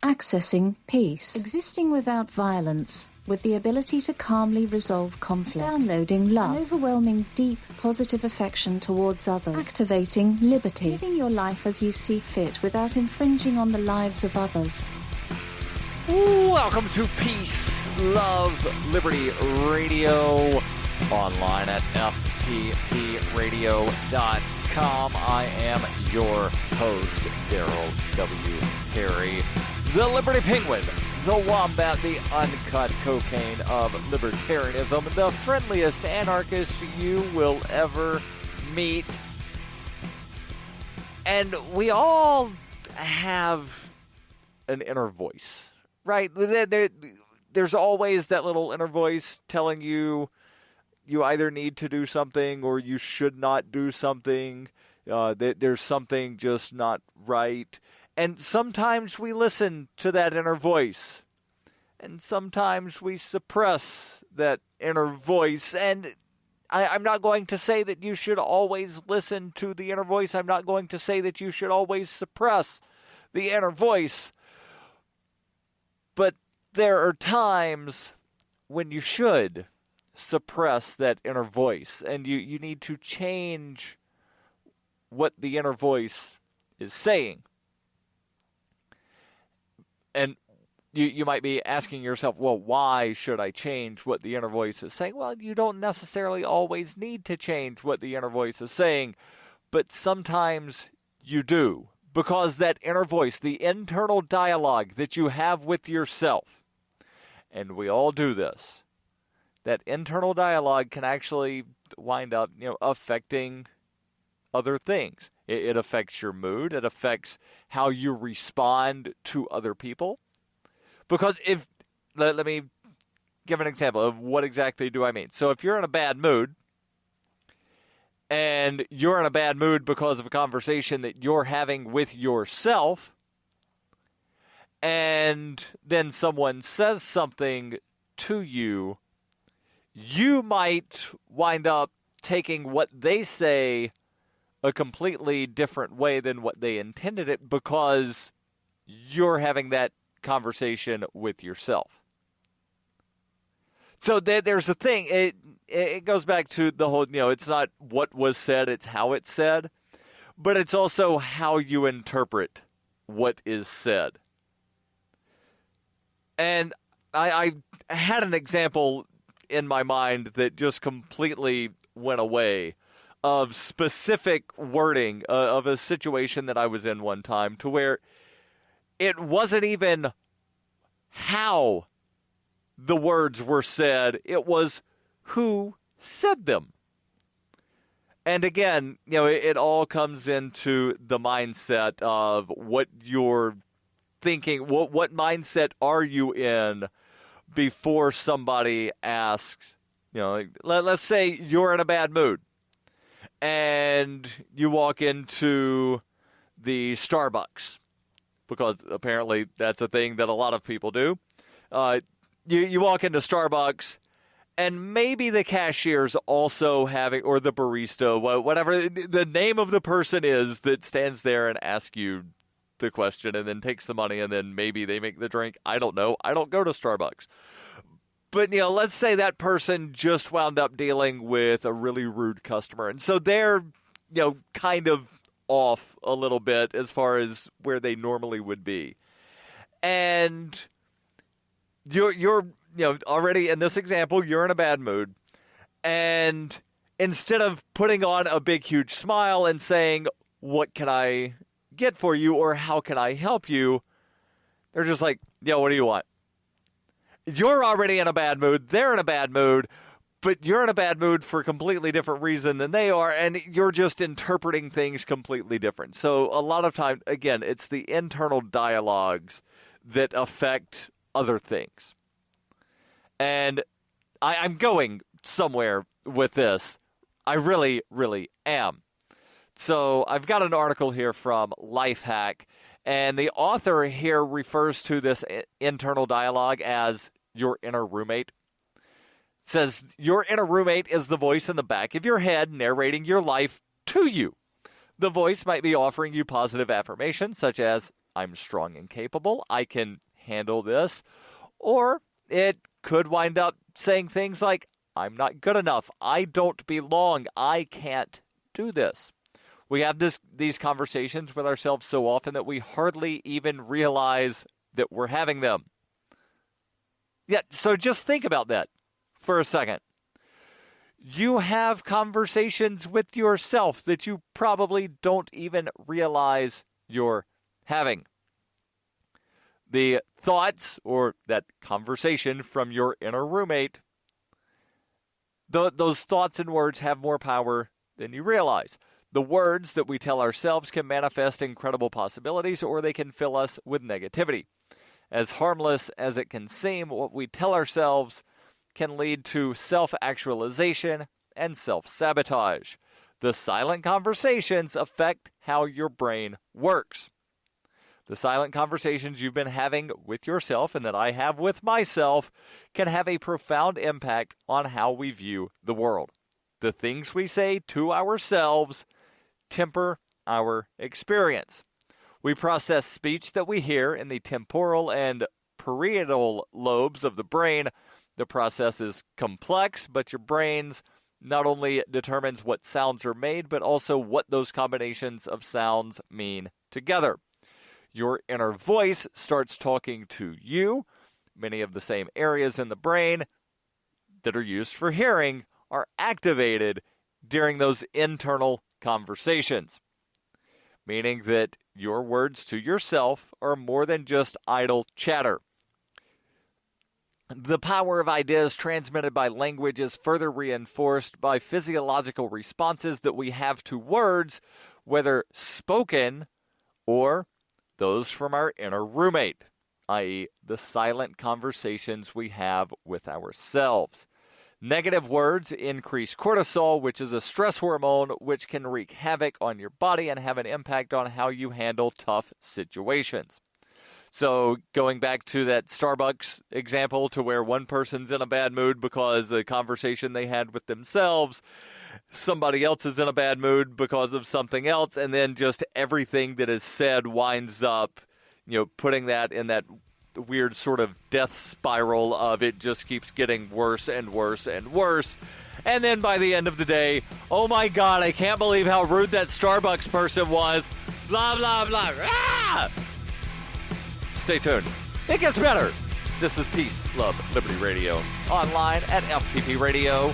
Accessing peace. Existing without violence, with the ability to calmly resolve conflict. Downloading love. An overwhelming, deep, positive affection towards others. Activating liberty. Living your life as you see fit without infringing on the lives of others. Welcome to Peace, Love, Liberty Radio, online at fppradio.com. I am your host, Darryl W. Perry, the Liberty Penguin, the Wombat, the uncut cocaine of libertarianism, the friendliest anarchist you will ever meet. And we all have an inner voice, right? There's always that little inner voice telling you either need to do something or you should not do something. There's something just not right. And sometimes we listen to that inner voice. And sometimes we suppress that inner voice. And I'm not going to say that you should always listen to the inner voice. I'm not going to say that you should always suppress the inner voice. But there are times when you should suppress that inner voice. And you need to change what the inner voice is saying. And you might be asking yourself, well, why should I change what the inner voice is saying? Well, you don't necessarily always need to change what the inner voice is saying, but sometimes you do. Because that inner voice, the internal dialogue that you have with yourself, and we all do this, that internal dialogue can actually wind up, affecting other things. It affects your mood. It affects how you respond to other people. Because let me give an example of what exactly do I mean. So if you're in a bad mood, and you're in a bad mood because of a conversation that you're having with yourself, and then someone says something to you, you might wind up taking what they say a completely different way than what they intended it because you're having that conversation with yourself. So there's a thing. It goes back to the whole, it's not what was said, it's how it's said. But it's also how you interpret what is said. And I had an example in my mind that just completely went away of specific wording of a situation that I was in one time to where it wasn't even how the words were said, it was who said them. And again, it all comes into the mindset of what you're thinking, what mindset are you in before somebody asks, let's say you're in a bad mood. And you walk into the Starbucks, because apparently that's a thing that a lot of people do. You walk into Starbucks, and maybe the cashier's also having, or the barista, whatever the name of the person is that stands there and asks you the question and then takes the money, and then maybe they make the drink. I don't know. I don't go to Starbucks. But, let's say that person just wound up dealing with a really rude customer. And so they're, kind of off a little bit as far as where they normally would be. And you're already in this example, you're in a bad mood. And instead of putting on a big, huge smile and saying, what can I get for you? Or how can I help you? They're just like, what do you want? You're already in a bad mood. They're in a bad mood, but you're in a bad mood for a completely different reason than they are, and you're just interpreting things completely different. So a lot of times, again, it's the internal dialogues that affect other things. And I'm going somewhere with this. I really, really am. So I've got an article here from Lifehack, and the author here refers to this internal dialogue as your inner roommate. It says, your inner roommate is the voice in the back of your head narrating your life to you. The voice might be offering you positive affirmations such as, I'm strong and capable, I can handle this. Or it could wind up saying things like, I'm not good enough, I don't belong, I can't do this. We have these conversations with ourselves so often that we hardly even realize that we're having them. Yeah, so just think about that for a second. You have conversations with yourself that you probably don't even realize you're having. The thoughts or that conversation from your inner roommate, those thoughts and words have more power than you realize. The words that we tell ourselves can manifest incredible possibilities, or they can fill us with negativity. As harmless as it can seem, what we tell ourselves can lead to self-actualization and self-sabotage. The silent conversations affect how your brain works. The silent conversations you've been having with yourself and that I have with myself can have a profound impact on how we view the world. The things we say to ourselves temper our experience. We process speech that we hear in the temporal and parietal lobes of the brain. The process is complex, but your brain's not only determines what sounds are made, but also what those combinations of sounds mean together. Your inner voice starts talking to you. Many of the same areas in the brain that are used for hearing are activated during those internal conversations, meaning that your words to yourself are more than just idle chatter. The power of ideas transmitted by language is further reinforced by physiological responses that we have to words, whether spoken or those from our inner roommate, i.e., the silent conversations we have with ourselves. Negative words increase cortisol, which is a stress hormone which can wreak havoc on your body and have an impact on how you handle tough situations. So going back to that Starbucks example to where one person's in a bad mood because of a conversation they had with themselves, somebody else is in a bad mood because of something else, and then just everything that is said winds up, putting that in that weird sort of death spiral of it just keeps getting worse and worse and worse. And then by the end of the day, oh my God, I can't believe how rude that Starbucks person was. Blah, blah, blah. Ah! Stay tuned. It gets better. This is Peace, Love, Liberty Radio. Online at fppradio.com.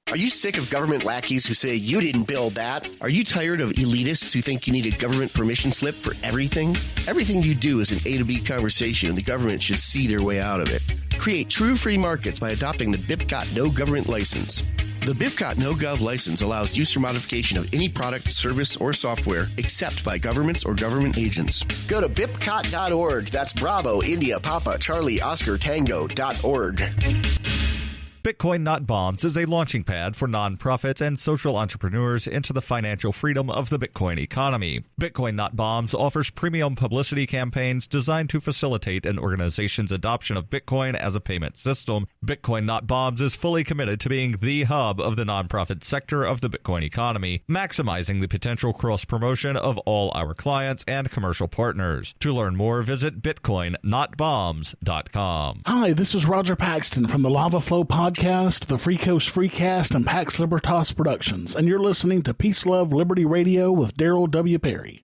Are you sick of government lackeys who say you didn't build that? Are you tired of elitists who think you need a government permission slip for everything? Everything you do is an A to B conversation, and the government should see their way out of it. Create true free markets by adopting the BIPCOT No Government License. The BIPCOT No Gov license allows use or modification of any product, service, or software except by governments or government agents. Go to BIPCOT.org. That's Bravo, India, Papa, Charlie, Oscar, Tango.org. Bitcoin Not Bombs is a launching pad for nonprofits and social entrepreneurs into the financial freedom of the Bitcoin economy. Bitcoin Not Bombs offers premium publicity campaigns designed to facilitate an organization's adoption of Bitcoin as a payment system. Bitcoin Not Bombs is fully committed to being the hub of the nonprofit sector of the Bitcoin economy, maximizing the potential cross-promotion of all our clients and commercial partners. To learn more, visit bitcoinnotbombs.com. Hi, this is Roger Paxton from the Lava Flow Podcast, the Free Coast Freecast, and Pax Libertas Productions, and you're listening to Peace, Love, Liberty Radio with Darryl W. Perry.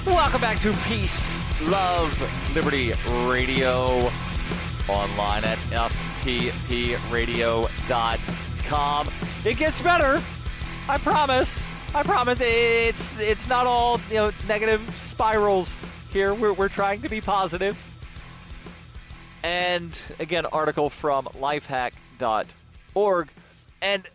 Welcome back to Peace, Love, Liberty Radio, online at fppradio.com. It gets better. I promise. It's not all, negative spirals here. We're trying to be positive. And again, article from lifehack.org. And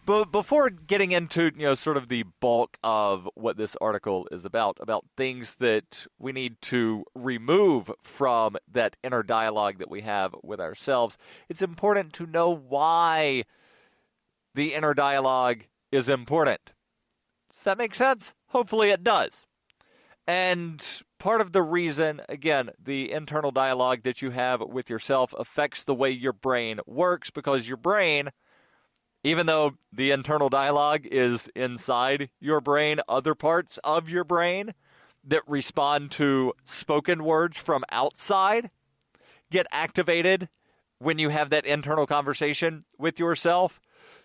before getting into, sort of the bulk of what this article is about things that we need to remove from that inner dialogue that we have with ourselves, it's important to know why the inner dialogue is important. Does that make sense? Hopefully it does. And part of the reason, again, the internal dialogue that you have with yourself affects the way your brain works, because your brain, even though the internal dialogue is inside your brain, other parts of your brain that respond to spoken words from outside get activated when you have that internal conversation with yourself.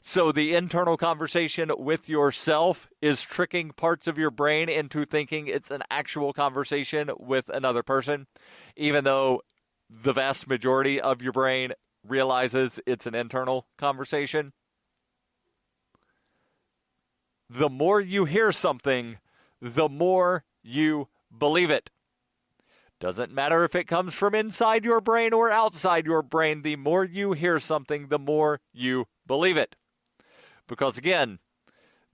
So the internal conversation with yourself is tricking parts of your brain into thinking it's an actual conversation with another person, even though the vast majority of your brain realizes it's an internal conversation. The more you hear something, the more you believe it. Doesn't matter if it comes from inside your brain or outside your brain. The more you hear something, the more you believe it. Because again,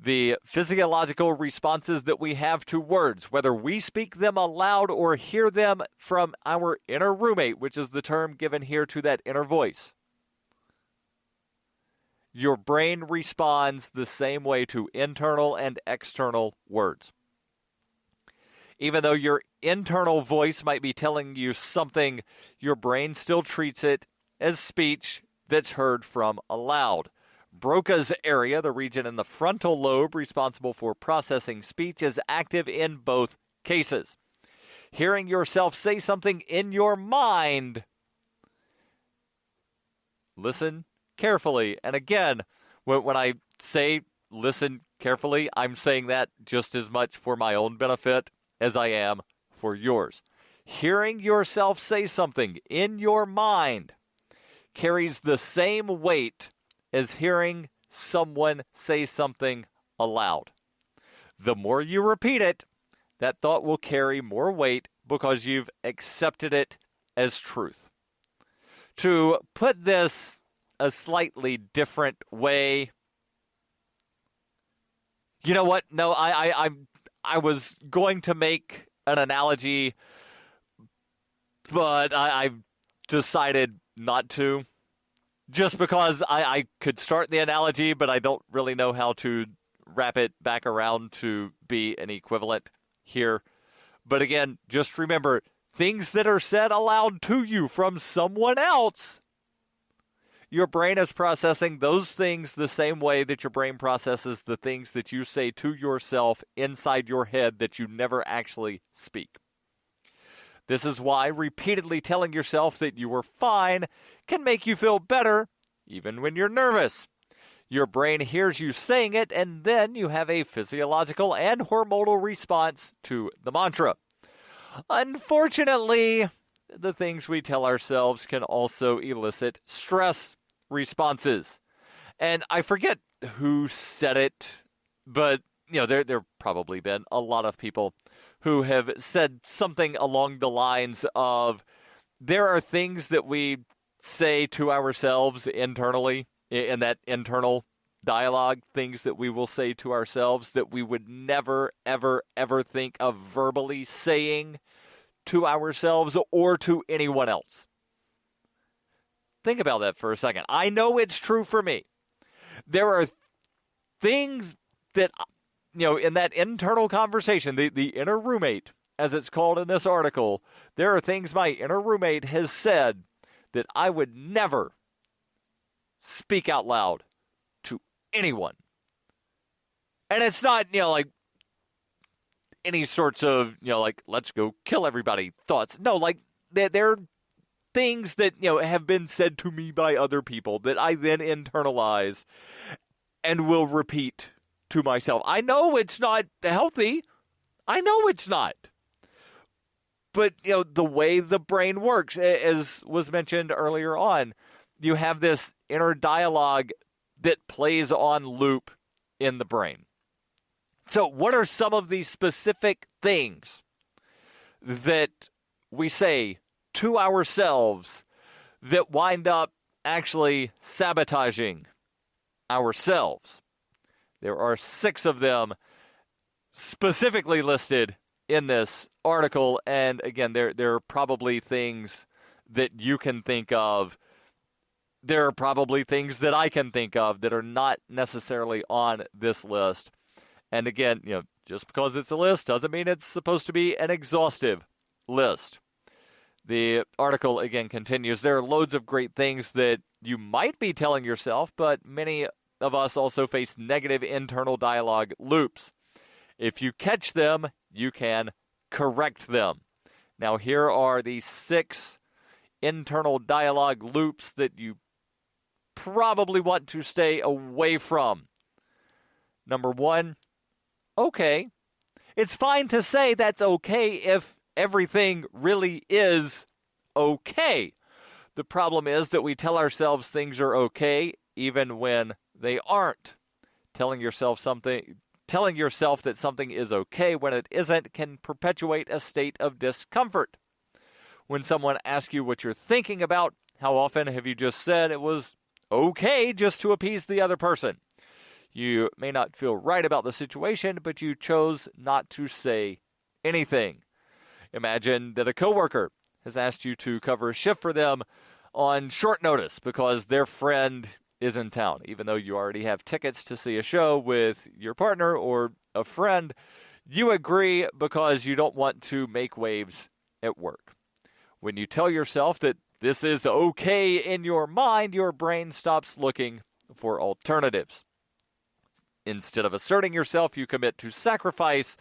the physiological responses that we have to words, whether we speak them aloud or hear them from our inner roommate, which is the term given here to that inner voice, your brain responds the same way to internal and external words. Even though your internal voice might be telling you something, your brain still treats it as speech that's heard from aloud. Broca's area, the region in the frontal lobe responsible for processing speech, is active in both cases. Hearing yourself say something in your mind, listen carefully. And again, when I say listen carefully, I'm saying that just as much for my own benefit as I am for yours. Hearing yourself say something in your mind carries the same weight as hearing someone say something aloud. The more you repeat it, that thought will carry more weight because you've accepted it as truth. To put this a slightly different way, you know what? No, I was going to make an analogy, but I decided not to. Just because I could start the analogy, but I don't really know how to wrap it back around to be an equivalent here. But again, just remember, things that are said aloud to you from someone else, your brain is processing those things the same way that your brain processes the things that you say to yourself inside your head that you never actually speak. This is why repeatedly telling yourself that you are fine can make you feel better, even when you're nervous. Your brain hears you saying it, and then you have a physiological and hormonal response to the mantra. Unfortunately, the things we tell ourselves can also elicit stress responses. And I forget who said it, but there probably been a lot of people who have said something along the lines of, there are things that we say to ourselves internally, in that internal dialogue, things that we will say to ourselves that we would never, ever, ever think of verbally saying to ourselves or to anyone else. Think about that for a second. I know it's true for me. There are things that, in that internal conversation, the inner roommate, as it's called in this article, there are things my inner roommate has said that I would never speak out loud to anyone. And it's not, like any sorts of, like, let's go kill everybody thoughts. No, like, they're things that, have been said to me by other people that I then internalize and will repeat to myself. I know it's not healthy. I know it's not. But, the way the brain works, as was mentioned earlier on, you have this inner dialogue that plays on loop in the brain. So what are some of the specific things that we say to ourselves that wind up actually sabotaging ourselves? There are 6 of them specifically listed in this article, and again, there are probably things that you can think of. There are probably things that I can think of that are not necessarily on this list. And again, just because it's a list doesn't mean it's supposed to be an exhaustive list. The article again continues, there are loads of great things that you might be telling yourself, but many of us also face negative internal dialogue loops. If you catch them, you can correct them. Now, here are the 6 internal dialogue loops that you probably want to stay away from. Number 1, okay. It's fine to say that's okay if everything really is okay. The problem is that we tell ourselves things are okay even when they aren't. Telling yourself that something is okay when it isn't can perpetuate a state of discomfort. When someone asks you what you're thinking about, how often have you just said it was okay just to appease the other person? You may not feel right about the situation, but you chose not to say anything. Imagine that a coworker has asked you to cover a shift for them on short notice because their friend is in town. Even though you already have tickets to see a show with your partner or a friend, you agree because you don't want to make waves at work. When you tell yourself that this is okay in your mind, your brain stops looking for alternatives. Instead of asserting yourself, you commit to sacrifice,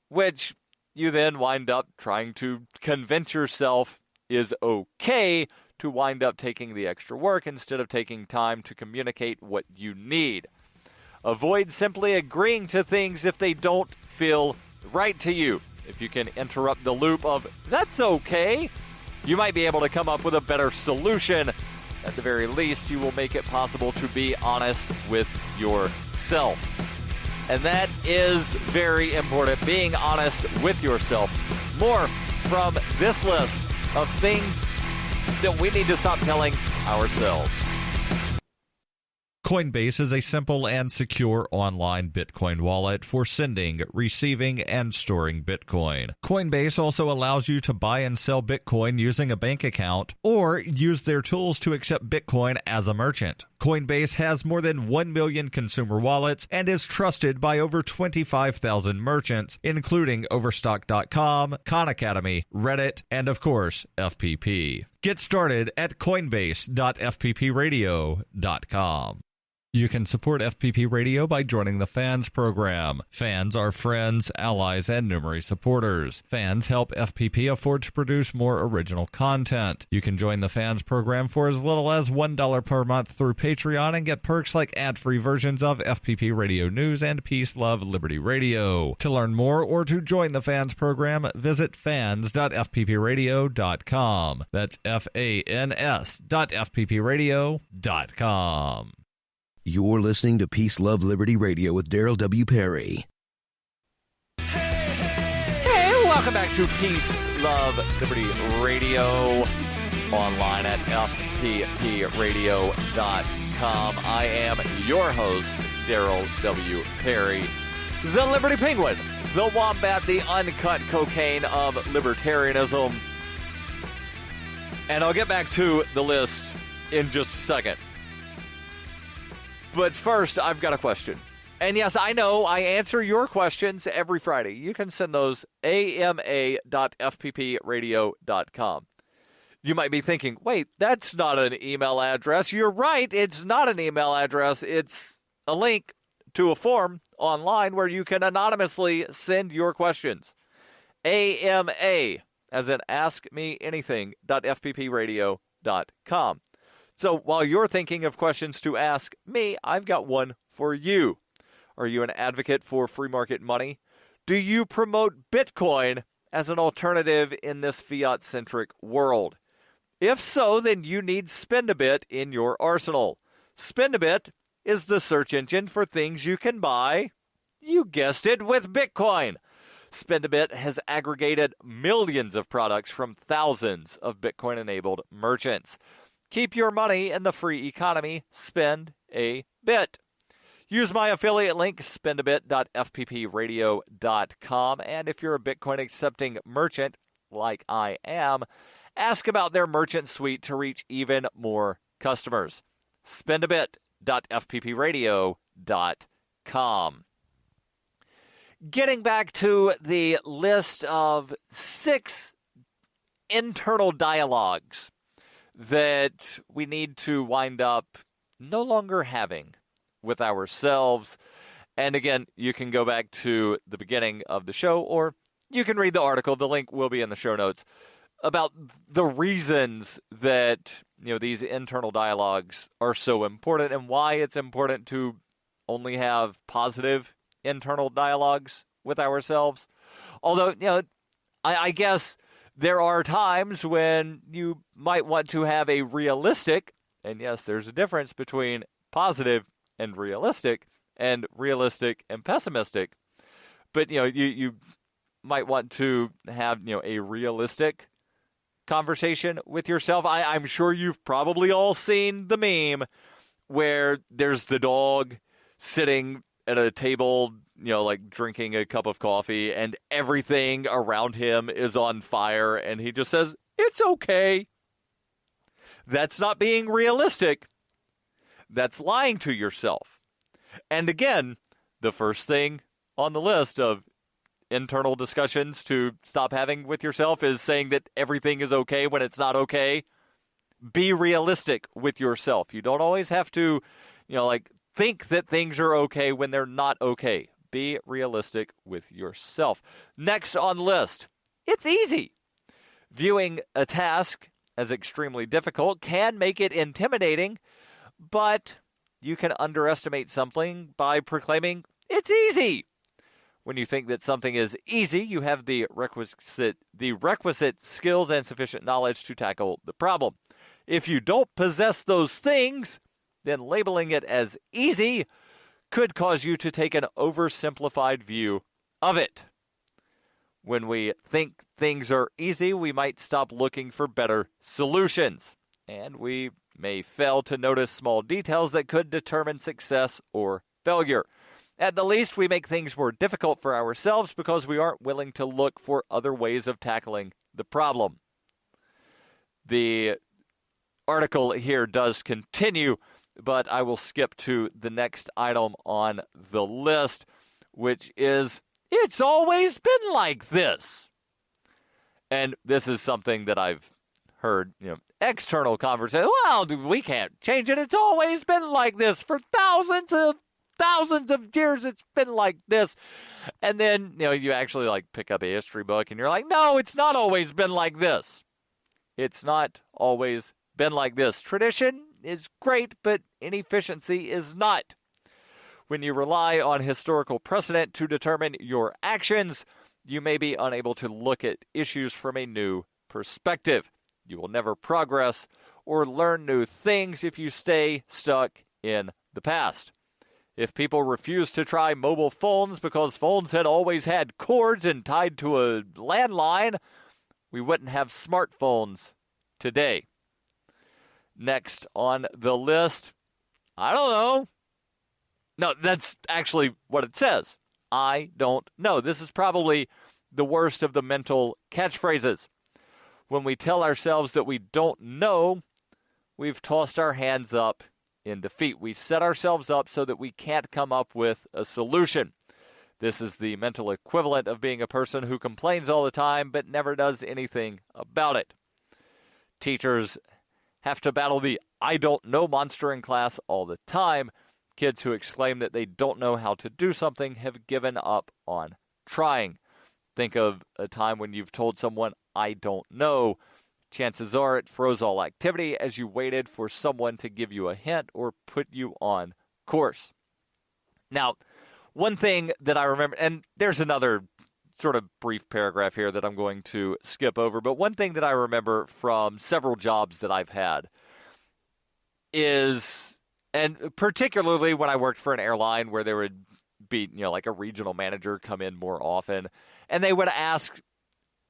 which you then wind up trying to convince yourself is okay, to wind up taking the extra work instead of taking time to communicate what you need. Avoid simply agreeing to things if they don't feel right to you. If you can interrupt the loop of, that's okay, you might be able to come up with a better solution. At the very least, you will make it possible to be honest with yourself. And that is very important, being honest with yourself. More from this list of things that we need to stop telling ourselves. Coinbase is a simple and secure online Bitcoin wallet for sending, receiving, and storing Bitcoin. Coinbase also allows you to buy and sell Bitcoin using a bank account or use their tools to accept Bitcoin as a merchant. Coinbase has more than 1 million consumer wallets and is trusted by over 25,000 merchants, including Overstock.com, Khan Academy, Reddit, and of course, FPP. Get started at coinbase.fppradio.com. You can support FPP Radio by joining the Fans program. Fans are friends, allies, and numerous supporters. Fans help FPP afford to produce more original content. You can join the Fans program for as little as $1 per month through Patreon and get perks like ad-free versions of FPP Radio News and Peace, Love, Liberty Radio. To learn more or to join the Fans program, visit fans.fppradio.com. That's fans.fppradio.com. You're listening to Peace, Love, Liberty Radio with Darryl W. Perry. Hey, welcome back to Peace, Love, Liberty Radio, online at fppradio.com. I am your host, Darryl W. Perry, the Liberty Penguin, the Wombat, the uncut cocaine of libertarianism. And I'll get back to the list in just a second. But first, I've got a question. And yes, I know I answer your questions every Friday. You can send those ama.fppradio.com. You might be thinking, wait, that's not an email address. You're right, it's not an email address. It's a link to a form online where you can anonymously send your questions. AMA, as in askmeanything.fppradio.com. So while you're thinking of questions to ask me, I've got one for you. Are you an advocate for free market money? Do you promote Bitcoin as an alternative in this fiat-centric world? If so, then you need Spend-A-Bit in your arsenal. Spend-A-Bit is the search engine for things you can buy, you guessed it, with Bitcoin. Spend-A-Bit has aggregated millions of products from thousands of Bitcoin-enabled merchants. Keep your money in the free economy. Spend a bit. Use my affiliate link, spendabit.fppradio.com. And if you're a Bitcoin accepting merchant, like I am, ask about their merchant suite to reach even more customers. Spendabit.fppradio.com. Getting back to the list of 6 internal dialogues that we need to wind up no longer having with ourselves. And again, you can go back to the beginning of the show, or you can read the article. The link will be in the show notes about the reasons that, these internal dialogues are so important and why it's important to only have positive internal dialogues with ourselves. Although, I guess there are times when you might want to have a realistic, and yes, there's a difference between positive and realistic and pessimistic. But, you might want to have, a realistic conversation with yourself. I'm sure you've probably all seen the meme where there's the dog sitting at a table, like drinking a cup of coffee, and everything around him is on fire, and he just says, "It's okay." That's not being realistic. That's lying to yourself. And again, the first thing on the list of internal discussions to stop having with yourself is saying that everything is okay when it's not okay. Be realistic with yourself. You don't always have to, think that things are okay when they're not okay. Be realistic with yourself. Next on the list, it's easy. Viewing a task as extremely difficult can make it intimidating, but you can underestimate something by proclaiming it's easy. When you think that something is easy, you have the requisite skills and sufficient knowledge to tackle the problem. If you don't possess those things, then labeling it as easy could cause you to take an oversimplified view of it. When we think things are easy, we might stop looking for better solutions, and we may fail to notice small details that could determine success or failure. At the least, we make things more difficult for ourselves because we aren't willing to look for other ways of tackling the problem. The article here does continue, but I will skip to the next item on the list, which is, it's always been like this. And this is something that I've heard, external conversation. Well, we can't change it. It's always been like this for thousands of years. It's been like this. And then, you actually pick up a history book and you're like, no, it's not always been like this. It's not always been like this. Tradition is great, but inefficiency is not. When you rely on historical precedent to determine your actions, you may be unable to look at issues from a new perspective. You will never progress or learn new things if you stay stuck in the past. If people refuse to try mobile phones because phones had always had cords and tied to a landline, we wouldn't have smartphones today. Next on the list, I don't know. No, that's actually what it says. I don't know. This is probably the worst of the mental catchphrases. When we tell ourselves that we don't know, we've tossed our hands up in defeat. We set ourselves up so that we can't come up with a solution. This is the mental equivalent of being a person who complains all the time but never does anything about it. Teachers have to battle the I don't know monster in class all the time. Kids who exclaim that they don't know how to do something have given up on trying. Think of a time when you've told someone, I don't know. Chances are it froze all activity as you waited for someone to give you a hint or put you on course. Now, one thing that I remember, and there's another sort of brief paragraph here that I'm going to skip over, but one thing that I remember from several jobs that I've had is, and particularly when I worked for an airline where there would be, like a regional manager come in more often, and they would ask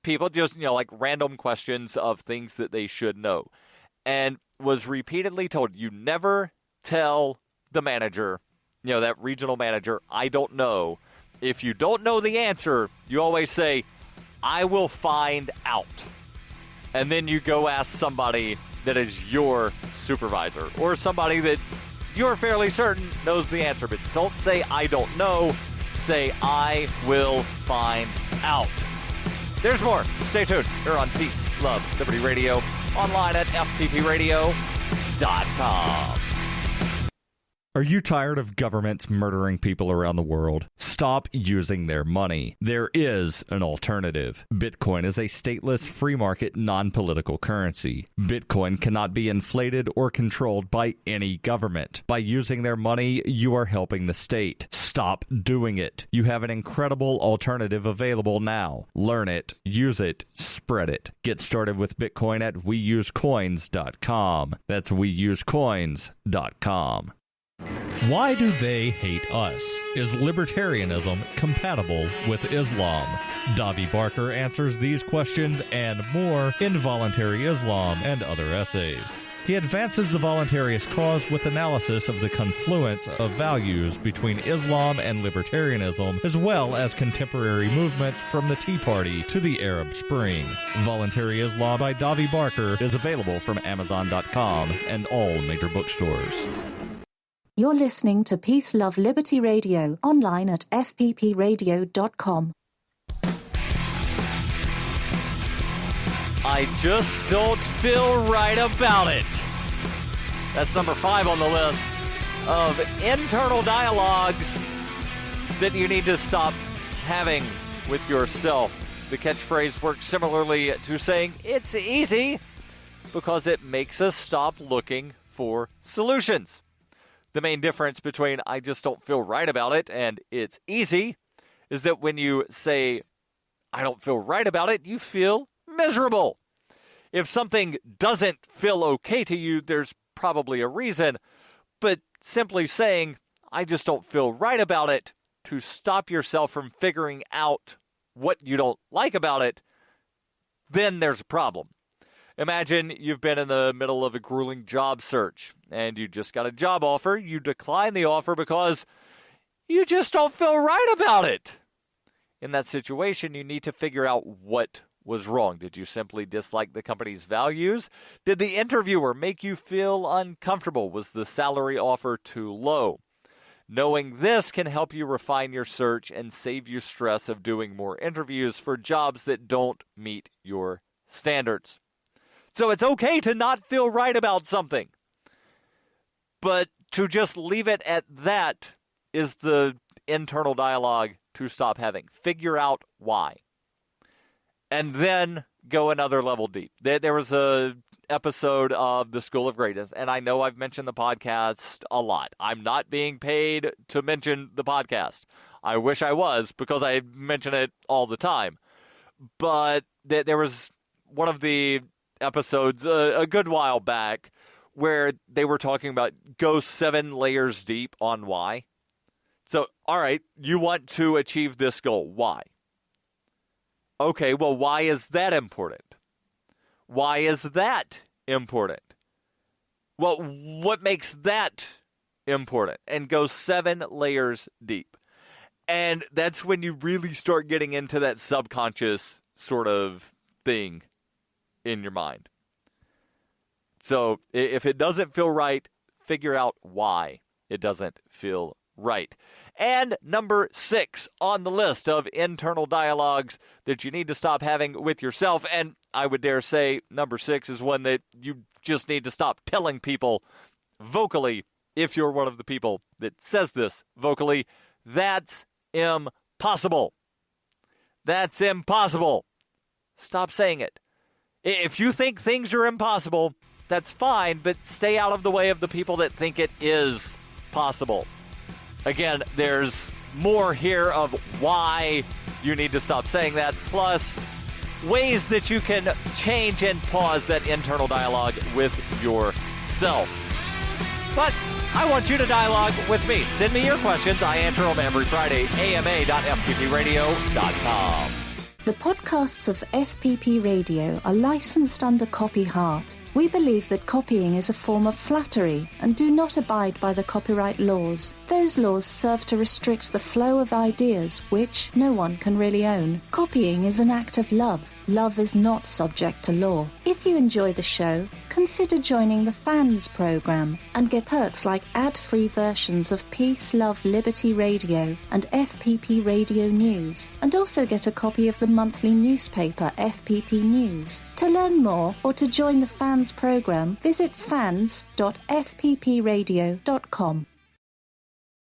people just, like random questions of things that they should know, and was repeatedly told, you never tell the manager, that regional manager, I don't know. If you don't know the answer, you always say, I will find out. And then you go ask somebody that is your supervisor or somebody that you're fairly certain knows the answer. But don't say, I don't know. say, I will find out. There's more. Stay tuned. You're on Peace, Love, Liberty Radio, online at fppradio.com. Are you tired of governments murdering people around the world? Stop using their money. There is an alternative. Bitcoin is a stateless, free market, non-political currency. Bitcoin cannot be inflated or controlled by any government. By using their money, you are helping the state. Stop doing it. You have an incredible alternative available now. Learn it, use it, spread it. Get started with Bitcoin at weusecoins.com. That's weusecoins.com. Why do they hate us? Is libertarianism compatible with Islam? Davi Barker answers these questions and more in Voluntary Islam and Other Essays. He advances the voluntarist cause with analysis of the confluence of values between Islam and libertarianism, as well as contemporary movements from the Tea Party to the Arab Spring. Voluntary Islam by Davi Barker is available from Amazon.com and all major bookstores. You're listening to Peace, Love, Liberty Radio, online at fppradio.com. I just don't feel right about it. That's number 5 on the list of internal dialogues that you need to stop having with yourself. The catchphrase works similarly to saying it's easy because it makes us stop looking for solutions. The main difference between I just don't feel right about it and it's easy is that when you say I don't feel right about it, you feel miserable. If something doesn't feel okay to you, there's probably a reason. But simply saying I just don't feel right about it to stop yourself from figuring out what you don't like about it, then there's a problem. Imagine you've been in the middle of a grueling job search and you just got a job offer. You decline the offer because you just don't feel right about it. In that situation, you need to figure out what was wrong. Did you simply dislike the company's values? Did the interviewer make you feel uncomfortable? Was the salary offer too low? Knowing this can help you refine your search and save you stress of doing more interviews for jobs that don't meet your standards. So it's okay to not feel right about something. But to just leave it at that is the internal dialogue to stop having. Figure out why. And then go another level deep. There was a episode of The School of Greatness, and I know I've mentioned the podcast a lot. I'm not being paid to mention the podcast. I wish I was, because I mention it all the time. But there was one of the episodes a good while back where they were talking about go 7 layers deep on why. So, all right, you want to achieve this goal. Why? Okay, well, why is that important? Why is that important? Well, what makes that important? And go 7 layers deep. And that's when you really start getting into that subconscious sort of thing in your mind. So if it doesn't feel right, figure out why it doesn't feel right. And number 6 on the list of internal dialogues that you need to stop having with yourself, and I would dare say number 6 is one that you just need to stop telling people vocally, if you're one of the people that says this vocally. That's impossible. That's impossible. Stop saying it. If you think things are impossible, that's fine, but stay out of the way of the people that think it is possible. Again, there's more here of why you need to stop saying that, plus ways that you can change and pause that internal dialogue with yourself. But I want you to dialogue with me. Send me your questions. I answer them every Friday, ama.fppradio.com. The podcasts of FPP Radio are licensed under Copy Heart. We believe that copying is a form of flattery and do not abide by the copyright laws. Those laws serve to restrict the flow of ideas which no one can really own. Copying is an act of love. Love is not subject to law. If you enjoy the show, consider joining the Fans program and get perks like ad-free versions of Peace, Love, Liberty Radio and FPP Radio News, and also get a copy of the monthly newspaper FPP News. To learn more or to join the Fans program, visit fans.fppradio.com.